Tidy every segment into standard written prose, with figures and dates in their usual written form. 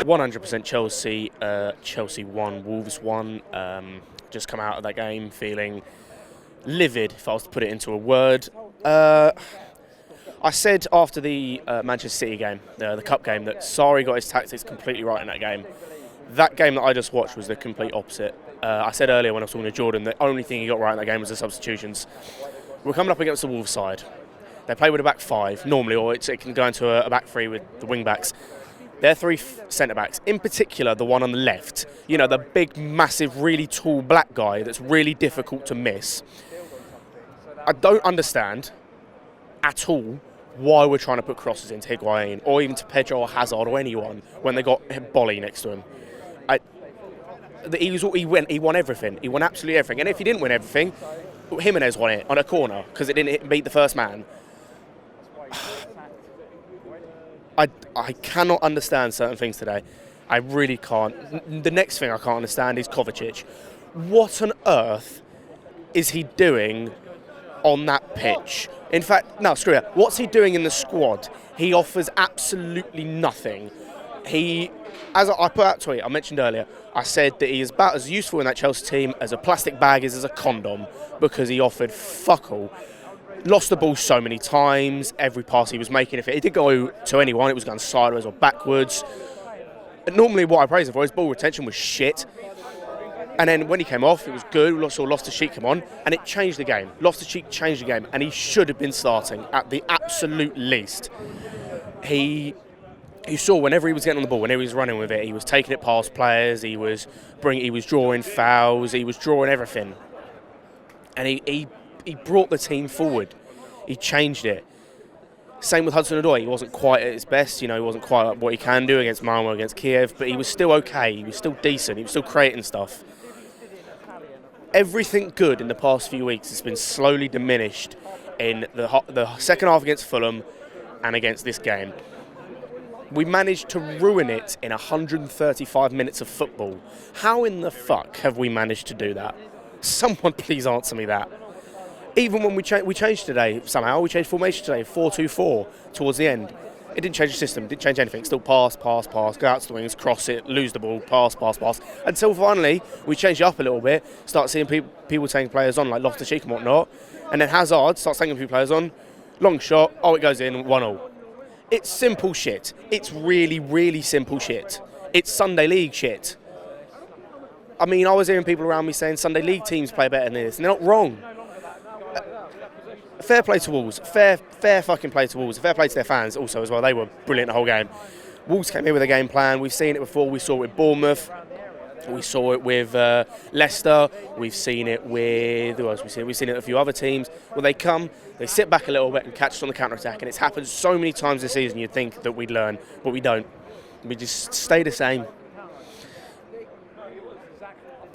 100% Chelsea. Chelsea won, Wolves won. Just come out of that game feeling livid, if I was to put it into a word. I said after the Manchester City game, the cup game, that Sarri got his tactics completely right in that game. That game that I just watched was the complete opposite. I said earlier when I was talking to Jordan, the only thing he got right in that game was the substitutions. We're coming up against the Wolves side. They play with a back five normally, or it can go into a back three with the wing backs. They're three centre backs, in particular the one on the left. You know, the big, massive, really tall black guy that's really difficult to miss. I don't understand at all why we're trying to put crosses into Higuain or even to Pedro or Hazard or anyone when they got Bolly next to him. He won everything. He won absolutely everything. And if he didn't win everything, Jimenez won it on a corner because it didn't beat the first man. I cannot understand certain things today. I really can't. The next thing I can't understand is Kovacic. What on earth is he doing on that pitch? In fact, no, screw it. What's he doing in the squad? He offers absolutely nothing. As I put out a tweet, I mentioned earlier, I said that he is about as useful in that Chelsea team as a plastic bag is as a condom because he offered fuck all. Lost the ball so many times, every pass he was making, if it did go to anyone, it was going sideways or backwards. And normally what I praise him for, his ball retention was shit. And then when he came off, it was good. We saw Loftus-Cheek come on, and it changed the game. Loftus-Cheek changed the game, and he should have been starting at the absolute least. You saw whenever he was getting on the ball, whenever he was running with it, he was taking it past players, he was drawing fouls, he was drawing everything. And he brought the team forward. He changed it. Same with Hudson-Odoi. He wasn't quite at his best. You know, he wasn't quite at what he can do against Malmo, against Kiev, but he was still okay. He was still decent. He was still creating stuff. Everything good in the past few weeks has been slowly diminished in the second half against Fulham and against this game. We managed to ruin it in 135 minutes of football. How in the fuck have we managed to do that? Someone please answer me that. Even when we changed today, somehow, we changed formation today, 4-2-4, towards the end. It didn't change the system, didn't change anything. Still pass, go out to the wings, cross it, lose the ball, pass. Until finally, we changed it up a little bit, start seeing people taking players on, like Loftus-Cheek and whatnot. And then Hazard starts taking a few players on, long shot, it goes in, 1-1. It's simple shit. It's really, really simple shit. It's Sunday League shit. I mean, I was hearing people around me saying Sunday League teams play better than this, and they're not wrong. Fair play to Wolves. Fair fucking play to Wolves. Fair play to their fans also as well. They were brilliant the whole game. Wolves came in with a game plan. We've seen it before. We saw it with Bournemouth. We saw it with Leicester. We've seen it with... Who else have we seen? We've seen it with a few other teams. Well, they come, they sit back a little bit and catch us on the counter-attack. And it's happened so many times this season you'd think that we'd learn, but we don't. We just stay the same.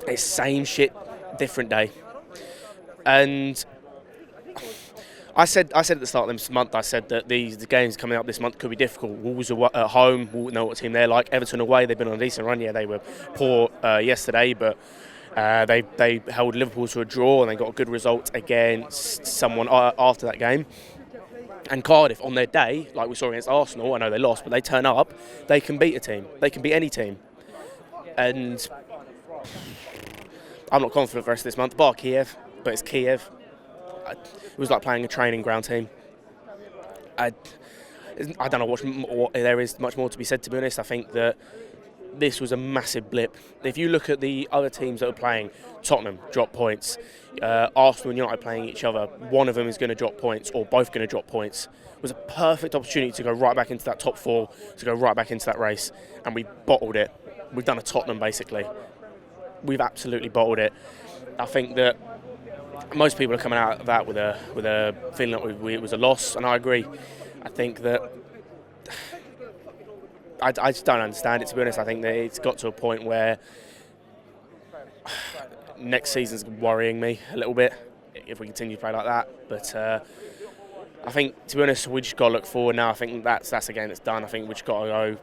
It's same shit, different day. And... I said at the start of this month, I said that the games coming up this month could be difficult. Wolves are at home, we'll know what team they're like. Everton away, they've been on a decent run. Yeah, they were poor yesterday, but they held Liverpool to a draw and they got a good result against someone after that game. And Cardiff, on their day, like we saw against Arsenal, I know they lost, but they turn up, they can beat a team. They can beat any team. And I'm not confident for the rest of this month, bar Kiev, but it's Kiev. It was like playing a training ground team. I don't know what there is much more to be said, to be honest. I think that this was a massive blip. If you look at the other teams that are playing, Tottenham dropped points, Arsenal and United playing each other, one of them is going to drop points or both going to drop points. It was a perfect opportunity to go right back into that top four, to go right back into that race, and we bottled it. We've done a Tottenham basically. We've absolutely bottled it. I think that most people are coming out of that with a feeling that it was a loss, and I agree. I think that I just don't understand it, to be honest. I think that it's got to a point where next season's worrying me a little bit if we continue to play like that. But I think, to be honest, we just got to look forward now. I think that's a game that's done. I think we just got to go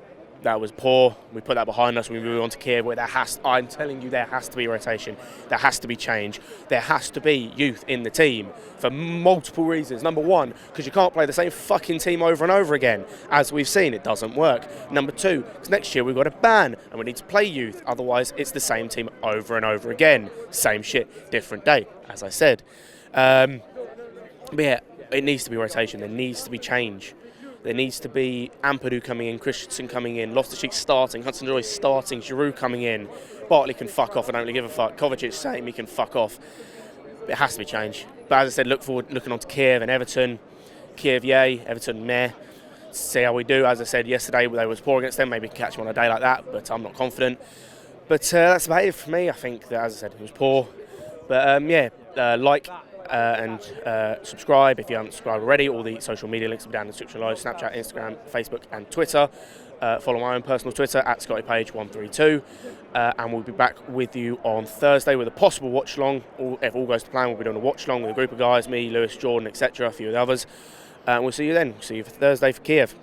that was poor. We put that behind us. We move on to Kiev, where I'm telling you, there has to be rotation. There has to be change. There has to be youth in the team for multiple reasons. Number one, because you can't play the same fucking team over and over again. As we've seen, it doesn't work. Number two, because next year we've got a ban and we need to play youth. Otherwise, it's the same team over and over again. Same shit, different day, as I said. But yeah, it needs to be rotation. There needs to be change. There needs to be Ampadu coming in, Christensen coming in, Loftus-Cheek starting, Hudson-Odoi starting, Giroud coming in. Bartley can fuck off, I don't really give a fuck. Kovacic, same, he can fuck off. It has to be change. But as I said, looking on to Kiev and Everton. Kiev, yay. Everton, meh. See how we do. As I said yesterday, they was poor against them. Maybe we can catch them on a day like that, but I'm not confident. But that's about it for me. I think that, as I said, it was poor. But like and subscribe if you haven't subscribed already. All the social media links will be down in the description below: Snapchat, Instagram, Facebook and Twitter. Follow my own personal Twitter at ScottyPage132, and we'll be back with you on Thursday with a possible watch along. If all goes to plan, we'll be doing a watch along with a group of guys, me, Lewis, Jordan, etc., a few of the others. And we'll see you then. See you for Thursday for Kiev.